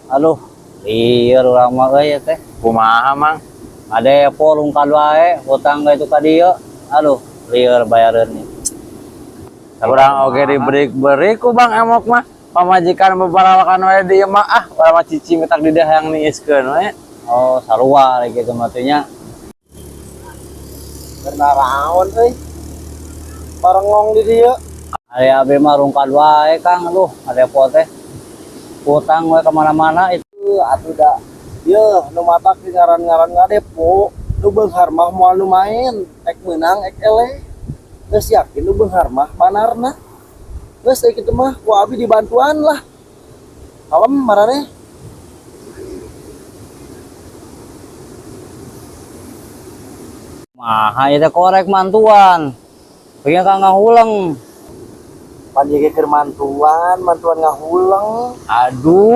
Aduh, liar urang mah euy teh. Kumaha mang? Ade porung wae, hutang itu ka dieu. Aduh, liar bayareun nih. Kurang oge diberi ku Bang Emok mah. Pamajikan bebarawakan wae di mah urang mah cici mitak didahang niiskeun we. Oh, sarua gitu mah teh nya. Kenaraon euy. Parengong di dieu. Ade abi mah rungkad wae Kang, aduh, ade po teh. Hutang we ka mana-mana itu. Atuh da. Yeuh, nu matak di ngaran-ngaran ngadepo. Nu beunghar mah moal nu main, ek meunang ek ele. Geus yakin nu beunghar mah panarna. Geus teh kitu mah ku abi dibantuan lah. Kalem marane. Maha ieu teh korek mantuan. Pengen Kang ngahuleng. Pan jeung keur mantuan, mantuan ngahuleng. Aduh.